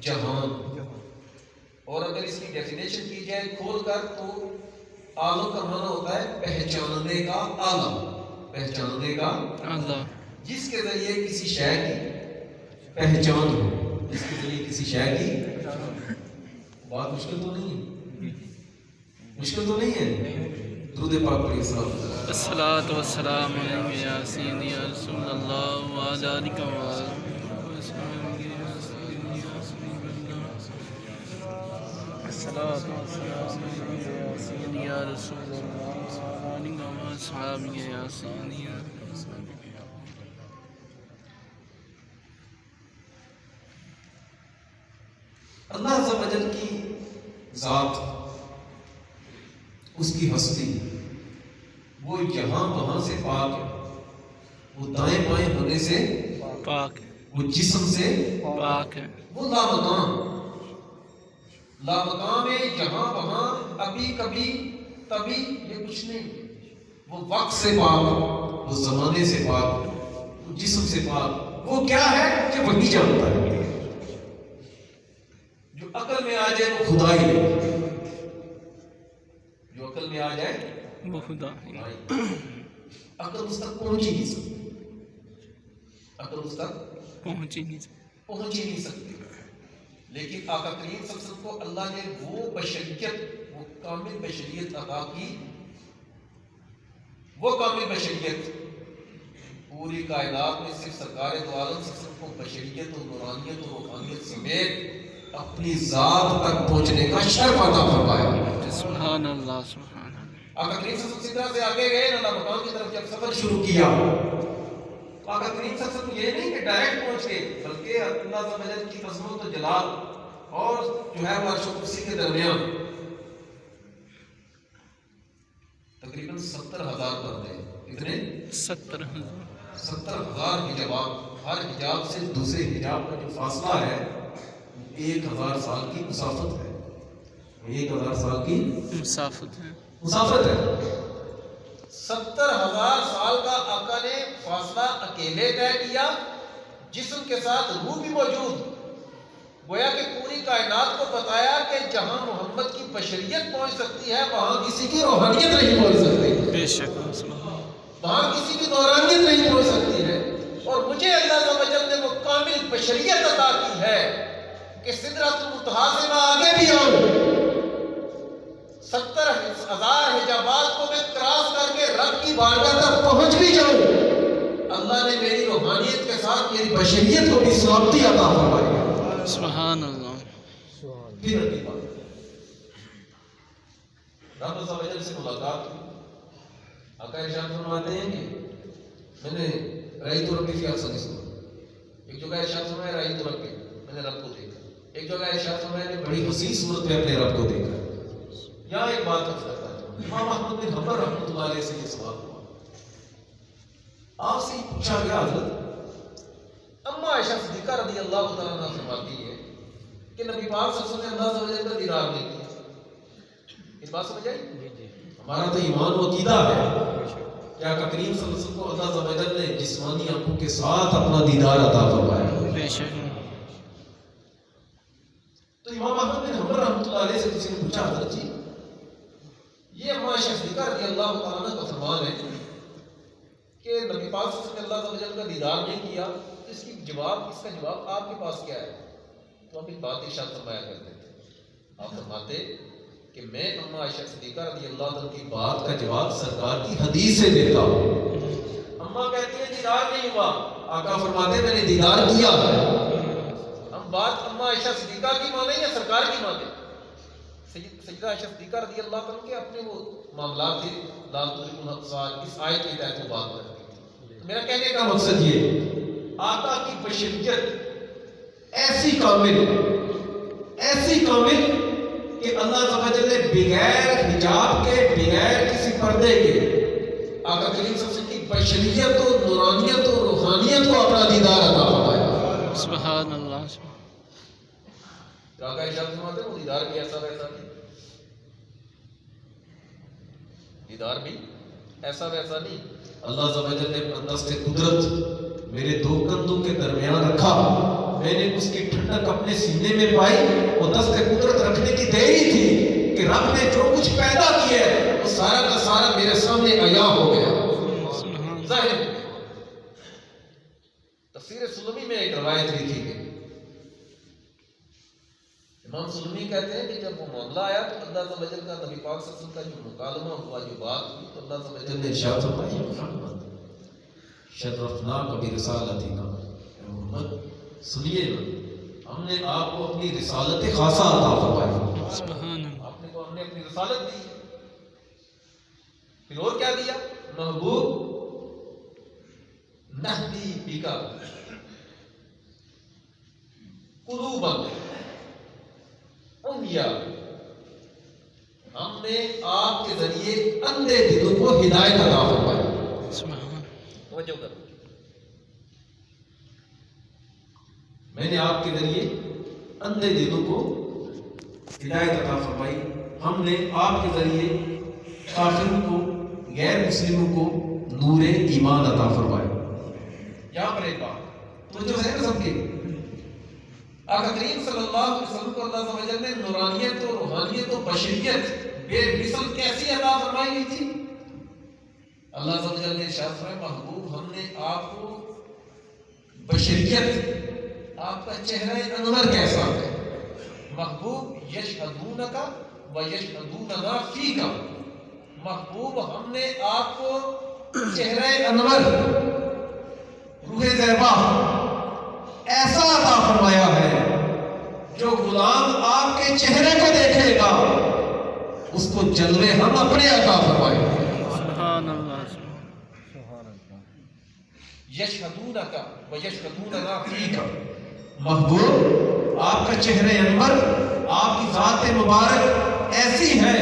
جہان. اور اگر اس کی ڈیفینیشن کی جائے کھول کر تو عالم کا معنی ہوتا ہے پہچاننے کا عالم، پہچاننے کا اللہ. جس کے ذریعے کسی شے کی پہچان ہو، جس کے ذریعے کسی شے کی بات. مشکل تو نہیں ہے، مشکل تو نہیں ہے. درود پاک پڑھیے. الصلاۃ والسلام علیک یا سیدی یا رسول اللہ وعلی آلک الصلاۃ والسلام علیک یا سیدی یا رسول اللہ وعلی آلک یا سیدی. اللہ عز و جل کی ذات، اس کی ہستی، وہ یہاں وہاں سے پاک ہے، وہ دائیں بائیں ہونے سے پاک ہے، وہ جسم سے پاک ہے، وہ لامکان ہے، جہاں وہاں، ابھی کبھی تبھی، یہ کچھ نہیں. وہ وقت سے پاک، وہ زمانے سے پاک، وہ جسم سے پاک. وہ کیا ہے کہ وہی جانتا ہے. جو عقل میں آ جائے وہ خدا ہی ہے، جو عقل میں آ جائے وہ خدا ہے، خدا ہی. عقل اس تک پہنچ ہی نہیں سکتی، عقل اس تک پہنچ ہی نہیں سکتا. پہنچ ہی نہیں سکتی. لیکن آقا کریم صلی اللہ علیہ وسلم کو اللہ نے وہ بشریت، وہ کامل بشریت عطا کی، وہ کامل بشریت. پوری کائنات میں صرف سرکار دو عالم صلی اللہ علیہ وسلم کو بشریت و نورانیت و روحانیت سمیت اپنی ذات تک پہنچنے کا شرف عطا فرمایا. سبحان اللہ، سبحان اللہ. آقا کریم صلی اللہ علیہ وسلم سدرہ سے آگے گئے، اللہ مقام کی طرف جب سفر شروع کیا، آقا کریم صلی اللہ علیہ وسلم یہ نہیں کہ ڈائریکٹ پہنچ گئے، بلکہ اللہ عز و جل کی عظمت و جلال اور جو ہے وہ عرش و کرسی کے درمیان تقریباً 70,000 بندے. کتنے؟ 70,000. 70,000 حجابات. ہر حجاب سے دوسرے حجاب کا جو فاصلہ ہے 1,000 سال کی مسافت ہے. 1,000 سال کی مسافت ہے. مسافت ہے. 70,000 سال کا آقا نے فاصلہ اکیلے طے کیا، جسم کے ساتھ روح بھی موجود. گویا کہ پوری کائنات کو بتایا کہ جہاں محمد کی بشریت پہنچ سکتی ہے وہاں کسی کی روحانیت نہیں پہنچ سکتی، بے شک، سبحان. وہاں کسی کی نورانیت نہیں پہنچ سکتی ہے. اور مجھے اللہ عز و جل نے وہ کامل بشریت عطا کی ہے کہ سدرۃ المنتہا سے میں آگے بھی آؤں، 70,000 حجابات کو میں کراس کر کے رب کی بارگاہ تک پہنچ بھی جاؤں. اللہ نے میری روحانیت کے ساتھ میری بشریت کو بھی سلامتی عطا فرمائی. سبحان اللہ. پھر اگلی بات، رب عز و جل سے ملاقات ہوئی. آقا ارشاد فرماتے ہیں کہ میں نے رأیت ربی فی احسن صورت، ایک جگہ ارشاد فرمایا رأیت ربی، میں نے رب کو دیکھا. ایک جگہ ارشاد فرمایا نے بڑی حسین صورت میں اپنے رب کو دیکھا. یہاں ایک بات عرض کرتا ہوں، امام احمد بن حنبل رحمۃ اللہ علیہ سے یہ سوال ہوا. آپ سے پوچھا گیا حضرت، اما عائشہ صدیقہ رضی اللہ تعالیٰ عنہ فرماتی ہے کہ نبی پاک صلی اللہ علیہ وسلم نے اللہ عز و جل کا دیدار نہیں کیا. اس بات سمجھ آئی؟ ہمارا تو ایمان و عقیدہ ہے کہ آقا کریم صلی اللہ علیہ وسلم کو اللہ عز و جل نے جسمانی آنکھوں کے ساتھ اپنا دیدار عطا فرمایا. بے شک. تو امام احمد بن حنبل رحمۃ اللہ علیہ سے کسی نے پوچھا حضرت جی یہ اما عائشہ صدیقہ رضی اللہ تعالیٰ عنہ کا فرمان ہے کہ نبی پاک صلی اللہ علیہ وسلم نے اللہ عز و جل کا دیدار نہیں کیا، اس کا جواب آپ کے پاس کیا ہے؟ تو ہم ایک بات ارشاد فرمایا کرتے تھے. آپ فرماتے کہ میں اما عائشہ صدیقہ رضی اللہ عنہ کی بات کا جواب سرکار کی حدیث سے دیتا ہوں. اما کہتی ہیں دیدار نہیں ہوا، آقا فرماتے میں نے دیدار کیا ہے. ہم بات اما عائشہ صدیقہ کی مانیں یا سرکار کی مانیں؟ سیدہ عائشہ صدیقہ رضی اللہ عنہ کے اپنے وہ معاملات تھے، لا تدرکوا الابصار، اس آیت کے تحت وہ بات کرتی تھی. میرا کہنے کا مقصد یہ، آقا کی بشریت ایسی کامل کہ اللہ عز و جل نے بغیر حجاب کے، بغیر کسی پردے کے آقا کریم صلی اللہ علیہ وسلم کی بشریت و نورانیت و روحانیت کو اپنا دیدار عطا فرمایا. سبحان اللہ. آقا ارشاد فرماتے ہیں وہ دیدار بھی ایسا ویسا نہیں، دیدار بھی ایسا ویسا نہیں. اللہ عز و جل نے اپنا دست قدرت میرے دو کندھوں کے درمیان رکھا، میں نے اس کی ٹھنڈک اپنے سینے میں پائی. وہ دست قدرت رکھنے کی دیری تھی کہ رب نے جو کچھ پیدا کیا ہے وہ سارا کا سارا میرے سامنے عیاں ہو گیا، ظاہر. تفسیر سلمی میں ایک روایت لکھی گئی، امام سلمی کہتے ہیں کہ جب وہ معاملہ آیا تو اللہ عز و جل کا نبی پاک صلی اللہ علیہ وسلم کا جو مکالمہ ہوا، جو بات ہوئی، تو اللہ عز و جل نے ارشاد فرمایا محمد شرفناک برسالتنا، محمد سنیے نا، ہم نے آپ کو اپنی رسالت خاصہ عطا فرمائی. سبحان اللہ. آپ نے کو ہم نے اپنی رسالت دی. پھر اور کیا دیا؟ محبوب نہدی بکا قلوبا عمیا، ہم نے آپ کے ذریعے اندھے دلوں کو ہدایت عطا فرمائی. سبحان توجہ کرو، میں نے آپ کے ذریعے اندھے دلوں کو ہدایت عطا فرمائی. ہم نے آپ کے ذریعے کافروں کو، غیر مسلموں کو نور ایمان عطا فرمایا. یہاں پر ایک بات توجہ ہے نا سب کے، آقا کریم صلی اللہ علیہ وسلم کو اللہ عز و جل نے نورانیت و روحانیت و بشریت بے مثل کیسی عطا فرمائی ہوئی تھی؟ اللہ عز و جل نے ارشاد فرمایا محبوب ہم نے آپ کو بشریت، آپ کا چہرہ انور کیسا ہے محبوب، یشہدونک و یشہدوننا فیک، محبوب ہم نے آپ کو چہرہ انور، روح زیبا ایسا عطا فرمایا ہے جو غلام آپ کے چہرے کو دیکھے گا اس کو جلوے ہم اپنے عطا فرمائیں گے. سبحان اللہ. یشہدونک و یشہدوننا فیک، محبوب آپ کا چہرہ انور، آپ کی ذات مبارک ایسی ہے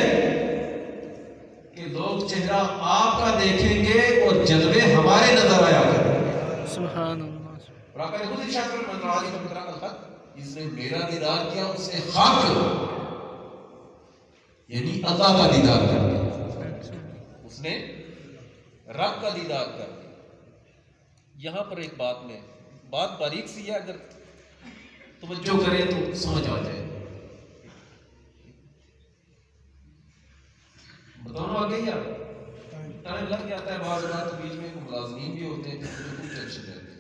کہ لوگ چہرہ آپ کا دیکھیں گے اور جلوے ہمارے نظر آیا کریں گے. سبحان اللہ. اور آقا نے خود ارشاد فرمایا من رآنی فقد رأى الحق، جس نے میرا دیدار کیا اس نے حق یعنی اللہ کا دیدار کر لیا، اس نے رب کا دیدار کر لیا. یہاں پر ایک بات میں بات باریک سی ہے، اگر توجہ کریں تو سمجھ آ جائے. بتاؤں آ گئی آپ، ٹائم لگ جاتا ہے بعض اوقات، تو بیچ میں ملازمین بھی ہوتے ہیں، کچھ ٹینشن رہتی ہے.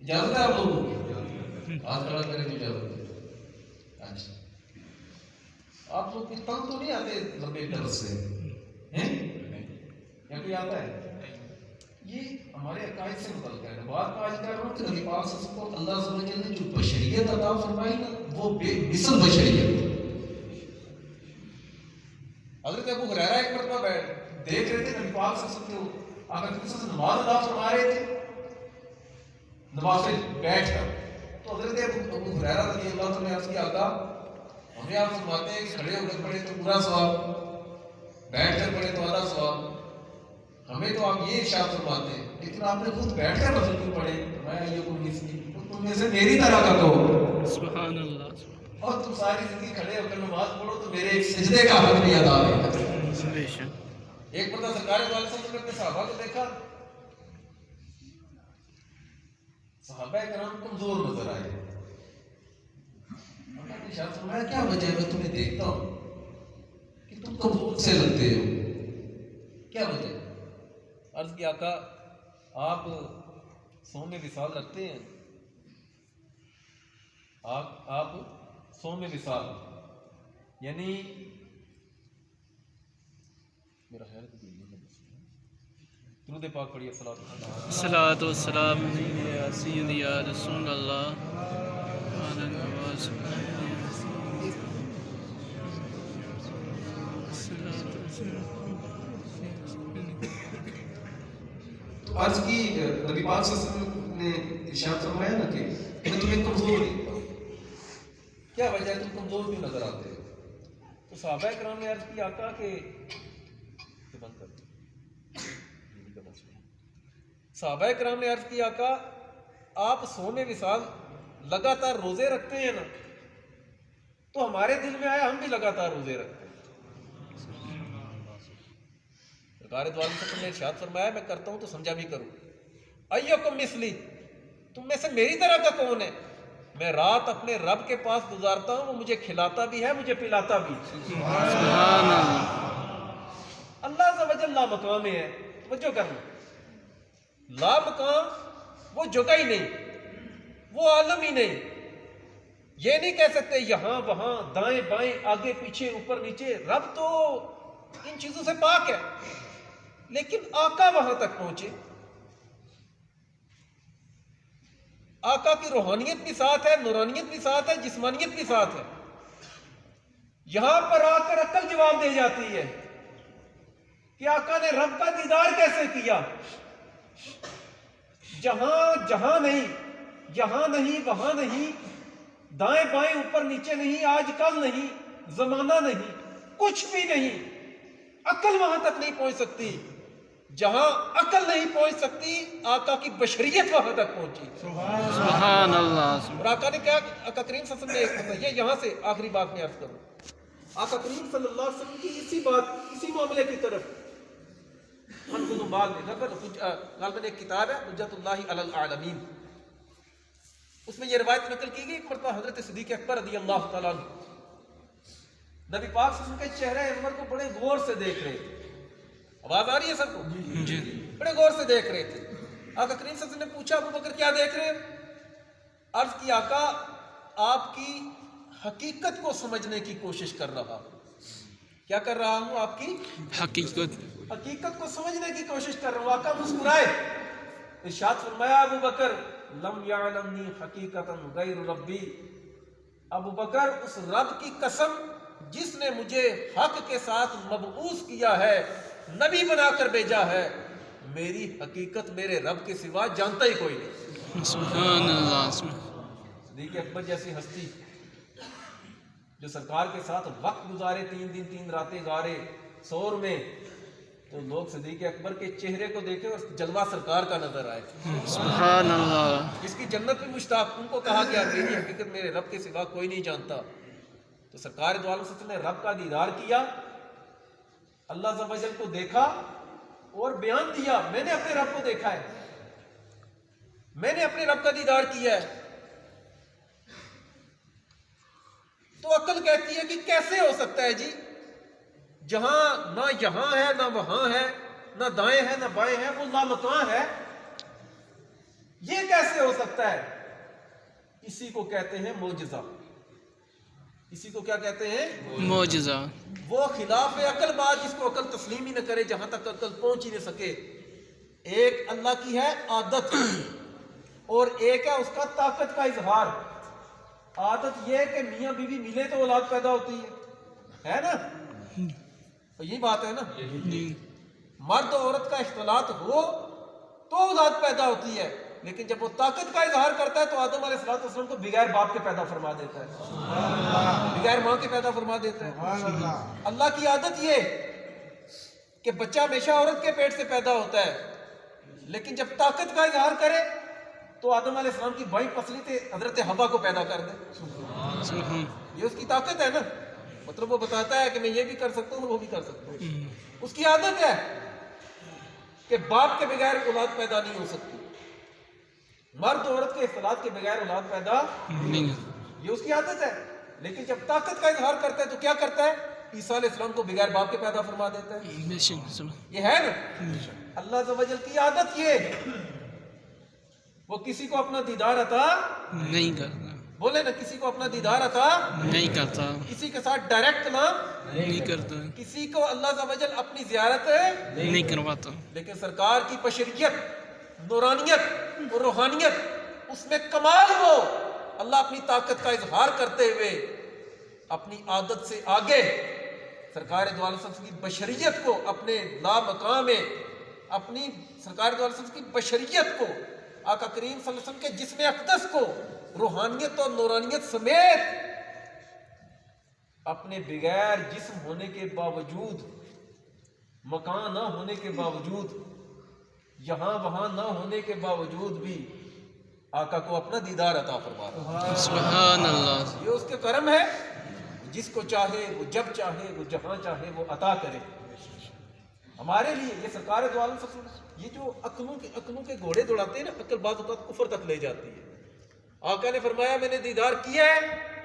اجازت ہے آپ لوگوں کی؟ ہاتھ کھڑا کریں تو اجازت ہے. اچھا، آپ لوگ کی تنگ تو نہیں آتے لمبے ڈرس سے ہیں یا کوئی آتا ہے؟ یہ ہمارے عقائد سے متعلق ہے. بات میں آج کر رہا ہوں کہ نبی پاک صلی اللہ علیہ وسلم کو اللہ عز و جل نے جو بشریت عطا فرمائی نا، وہ بے مثل بشریت. حضرت ابو ہریرہ ایک مرتبہ دیکھ رہے تھے نبی پاک صلی اللہ علیہ وسلم کو آقا کریم صلی اللہ علیہ وسلم نماز ادا فرما رہے تھے نماز سے بیٹھ کر. تو حضرت ابو ہریرہ رضی اللہ عنہ نے عرض کیا آقا ہمیں آپ فرماتے ہیں کہ کھڑے ہو کر پڑھے تو پورا ثواب، بیٹھ کر پڑھے تو آدھا ثواب، ہمیں تو آپ یہ ارشاد فرماتے ہیں لیکن آپ نے خود بیٹھ کر نفل کیوں پڑھے؟ میں یہ کوئی مسکی تم میں سے میری طرح کا کہو. سبحان اللہ. اور تم ساری زندگی کھڑے ہو کر نماز پڑھو تو میرے ایک سجدے کا حق بھی ادا نہیں کرتے. بے شک. ایک مرتبہ سرکار دو علیہ وسلم نے اپنے صحابہ کو دیکھا، صحابہ کرام کمزور نظر آئے. اللہ نے ارشاد فرمایا کیا وجہ ہے؟ میں تمہیں دیکھتا ہوں کہ تم کمزور سے لگتے ہو، کیا وجہ ہے؟ عرض کی آقا آپ صوم وصال رکھتے ہیں؟ آپ صوم وصال یعنی میرا خیال ہے درود پاک پڑھیے. الصلاۃ والسلام علیہ سیدی یا رسول اللہ. تو عرض کی نبی پاک صلی اللہ علیہ وسلم نے ارشاد فرمایا نا کہ میں تمہیں کمزور دیکھتا ہوں، کیا وجہ ہے تم کمزور کیوں نظر آتے ہو؟ تو صحابہ کرام نے عرض کی آقا کہ بند کر صحابہ کرام نے عرض کی آقا آپ صوم وصال لگاتار روزے رکھتے ہیں نا، تو ہمارے دل میں آیا ہم بھی لگاتار روزے رکھتے ہیں. سرکار دو عالم نے ارشاد فرمایا میں کرتا ہوں تو سمجھا بھی کروں. ایکم مثلی، تم میں سے میری طرح کا کون ہے؟ میں رات اپنے رب کے پاس گزارتا ہوں، وہ مجھے کھلاتا بھی ہے مجھے پلاتا بھی. سبحان اللہ. اللہ عز و جل لا مقام ہے. توجہ کرنا، لا مقام وہ جگہ ہی نہیں، وہ عالم ہی نہیں. یہ نہیں کہہ سکتے یہاں وہاں دائیں بائیں آگے پیچھے اوپر نیچے. رب تو ان چیزوں سے پاک ہے، لیکن آقا وہاں تک پہنچے. آقا کی روحانیت بھی ساتھ ہے، نورانیت بھی ساتھ ہے، جسمانیت بھی ساتھ ہے. یہاں پر آ کر عقل جواب دے جاتی ہے کہ آقا نے رب کا دیدار کیسے کیا. جہاں نہیں، یہاں نہیں، وہاں نہیں، دائیں بائیں اوپر نیچے نہیں، آج کل نہیں، زمانہ نہیں، کچھ بھی نہیں، عقل وہاں تک نہیں پہنچ سکتی جہاں عقل نہیں پہنچ سکتی، آقا کی بشریت وہاں تک پہنچی۔ سبحان اللہ۔ اور آقا نے کیا، آقا کریم صلی اللہ علیہ وسلم نے یہ یہاں سے آخری بات میں عرض کروں، آقا کریم صلی اللہ علیہ وسلم کی اسی بات، اسی معاملے کی طرف غالباً ایک کتاب ہے حجت اللہ علی العالمین، اس میں یہ روایت نقل کی گئی، ایک مرتبہ حضرت صدیق اکبر رضی اللہ تعالیٰ عنہ نبی پاک صلی اللہ علیہ وسلم کے چہرے انور کو بڑے غور سے دیکھ رہے تھے۔ آواز آ رہی ہے سب کو؟ جی۔ بڑے غور سے دیکھ رہے تھے۔ آقا کریم صلی اللہ علیہ وسلم نے پوچھا ابو بکر کیا دیکھ رہے ہیں؟ عرض کی آقا آپ کی حقیقت کو سمجھنے کی کوشش کر رہا ہوں۔ کیا کر رہا ہوں؟ آپ کی حقیقت کو سمجھنے کی کوشش کر رہا ہوں۔ آقا مسکرائے، ارشاد فرمایا ابو بکر لم یعلمنی حقیقتا غیر ربی، ابو بکر اس رب کی قسم جس نے مجھے حق کے ساتھ مبعوث کیا ہے، نبی بنا کر بھیجا ہے، میری حقیقت میرے رب کے سوا جانتا ہی کوئی نہیں۔ سبحان اللہ۔ صدیق اکبر جیسی ہستی جو سرکار کے ساتھ وقت گزارے، 3 دن 3 راتیں گزارے سور میں، تو لوگ صدیق اکبر کے چہرے کو دیکھیں اور جلوہ سرکار کا نظر آئے۔ سبحان اللہ۔ جس کی جنت میں مشتاق، ان کو کہا گیا میری حقیقت میرے رب کے سوا کوئی نہیں جانتا۔ تو سرکار دو عالم صلی اللہ علیہ وسلم نے رب کا دیدار کیا، اللہ عز و جل کو دیکھا اور بیان دیا میں نے اپنے رب کو دیکھا ہے، میں نے اپنے رب کا دیدار کیا ہے۔ تو عقل کہتی ہے کہ کیسے ہو سکتا ہے جی، جہاں نہ یہاں ہے نہ وہاں ہے، نہ دائیں ہے نہ بائیں ہے، وہ لامکاں ہے، یہ کیسے ہو سکتا ہے؟ اسی کو کہتے ہیں معجزہ، اسی کو کیا کہتے ہیں؟ معجزہ۔ وہ خلاف عقل بات جس کو عقل تسلیم ہی نہ کرے، جہاں تک عقل پہنچ ہی نہ سکے۔ ایک اللہ کی ہے عادت اور ایک ہے اس کا طاقت کا اظہار۔ عادت یہ ہے کہ میاں بیوی ملے تو اولاد پیدا ہوتی ہے نا، یہی بات ہے نا، مرد و عورت کا اختلاط ہو تو اولاد پیدا ہوتی ہے، لیکن جب وہ طاقت کا اظہار کرتا ہے تو آدم علیہ السلام کو بغیر باپ کے پیدا فرما دیتا ہے، بغیر ماں کے پیدا فرما دیتا ہے۔ اللہ کی عادت یہ کہ بچہ ہمیشہ عورت کے پیٹ سے پیدا ہوتا ہے، لیکن جب طاقت کا اظہار کرے تو آدم علیہ السلام کی بائیں پسلی سے حضرت حوا کو پیدا کر دے۔ یہ اس کی طاقت ہے نا، مطلب وہ بتاتا ہے کہ میں یہ بھی کر سکتا ہوں وہ بھی کر سکتا ہوں۔ اس کی عادت ہے کہ باپ کے بغیر اولاد پیدا نہیں ہو سکتی، مرد عورت کے اختلاط کے بغیر اولاد پیدا نہیں، یہ اس کی عادت ہے۔ لیکن جب طاقت کا اظہار کرتا ہے تو کیا کرتا ہے؟ عیسیٰ علیہ السلام کو بغیر باپ کے پیدا فرما دیتا ہے۔ یہ ہے نا اللہ عز و جل کی عادت، یہ وہ کسی کو اپنا دیدار عطا نہیں کرتا، بولے نا، کسی کو اپنا دیدار عطا نہیں کرتا، کسی کے ساتھ ڈائریکٹ کلام نہیں کرتا، کسی کو اللہ عز و جل اپنی زیارت نہیں کرواتا۔ لیکن سرکار کی بشریت، نورانیت اور روحانیت، اس میں کمال وہ اللہ اپنی طاقت کا اظہار کرتے ہوئے اپنی عادت سے آگے سرکار دو عالم صلی اللہ علیہ وسلم کی بشریت کو اپنے لا مقام میں، اپنی سرکار دو عالم صلی اللہ علیہ وسلم کی بشریت کو، آقا کریم صلی اللہ علیہ وسلم کے جسم اقدس کو روحانیت اور نورانیت سمیت اپنے بغیر جسم ہونے کے باوجود، مکان نہ ہونے کے باوجود، یہاں وہاں نہ ہونے کے باوجود بھی آقا کو اپنا دیدار عطا فرما رہا ہے۔ سبحان اللہ۔ یہ اس کے کرم ہے، جس کو چاہے وہ جب چاہے وہ جہاں چاہے وہ عطا کرے ہمارے لیے۔ یہ سرکار دو عالم صلی اللہ علیہ وسلم، یہ جو عقلوں کے گھوڑے دوڑاتے ہیں نا، عقل بعض اوقات کفر تک لے جاتی ہے۔ آقا نے فرمایا میں نے دیدار کیا ہے،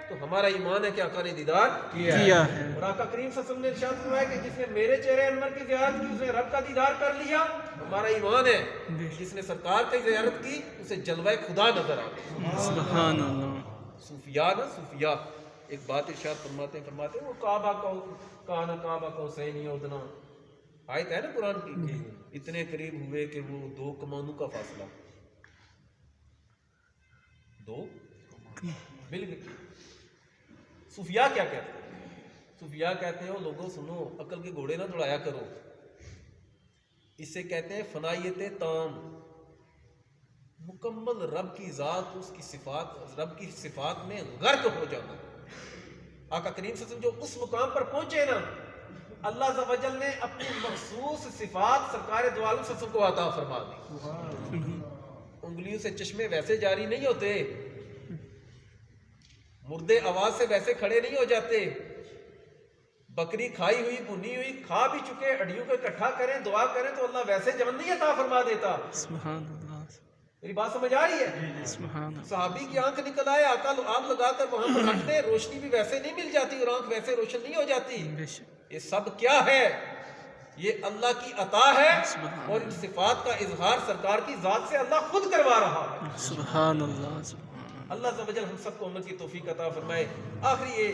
تو ہمارا ایمان ہے کہ آقا نے دیدار کیا ہے۔ اور آقا کریم صلی اللہ علیہ وسلم نے ارشاد فرمایا کہ جس نے میرے چہرے انور کی زیارت کی اس نے رب کا دیدار کر لیا۔ ہمارا ایمان ہے جس نے سرکار کی زیارت کی اسے جلوہ خدا نظر آ گیا۔ سبحان اللہ۔ صوفیاء نا، صوفیاء ایک بات ارشاد فرماتے ہیں وہ کعبہ کا حسین ادنا، آیت ہے نا قرآن کی، اتنے قریب ہوئے کہ وہ 2 کمانوں کا فاصلہ، 2 بالکل۔ صوفیاء کیا کہتے ہیں؟ صوفیاء کہتے ہیں لوگوں سنو، عقل کے گھوڑے نہ دوڑایا کرو، اس سے کہتے ہیں فنائیت تام، مکمل رب کی ذات، اس کی صفات، رب کی صفات میں غرق ہو جانا۔ آقا کریم صلی اللہ علیہ وسلم جو اس مقام پر پہنچے نا، اللہ عز و جل نے اپنی مخصوص صفات سرکار دو عالم صلی اللہ علیہ وسلم کو عطا فرما دی۔ انگلیوں سے چشمے ویسے جاری نہیں ہوتے، مردے آواز سے ویسے کھڑے نہیں ہو جاتے، بکری کھائی ہوئی بھنی ہوئی کھا بھی چکے ہڈیوں کو اکٹھا کریں دعا کریں تو اللہ ویسے جان نہیں عطا فرما دیتا۔ سبحان اللہ، میری بات سمجھ آ رہی ہے؟ سبحان اللہ، صحابی کی آنکھ نکل آئے، آقا آگ لگا کر وہاں پر رکھتے، روشنی بھی ویسے نہیں مل جاتی اور آنکھ ویسے روشن نہیں ہو جاتی۔ بے شک، یہ سب کیا ہے؟ یہ اللہ کی عطا ہے، اور ان صفات کا اظہار سرکار کی ذات سے اللہ خود کروا رہا ہے۔ سبحان اللہ، سبحان اللہ عز و جل ہم سب کو عمل کی توفیق عطا فرمائے۔ آخری یہ